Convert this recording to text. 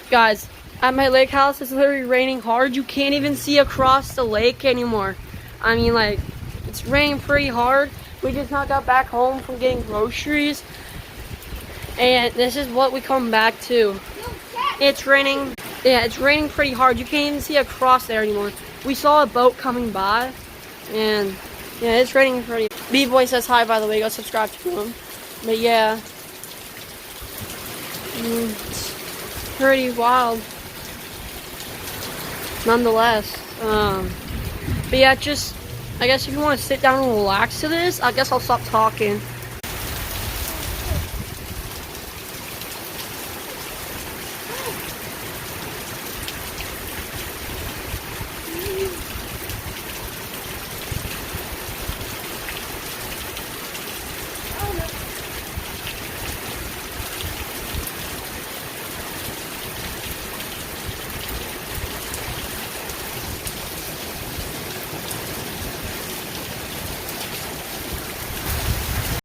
Guys, at my lake house, it's literally raining hard. You can't even see across the lake anymore. I mean, like, it's raining pretty hard. We just now got back home from getting groceries, and this is what we come back to. It's raining. Yeah, it's raining pretty hard. You can't even see across there anymore. We saw a boat coming by, and yeah, it's raining pretty. B-Boy says hi, by the way. Go subscribe to him. But yeah, it's pretty wild. Nonetheless, but yeah, just I guess if you want to sit down and relax to this, I guess I'll stop talking.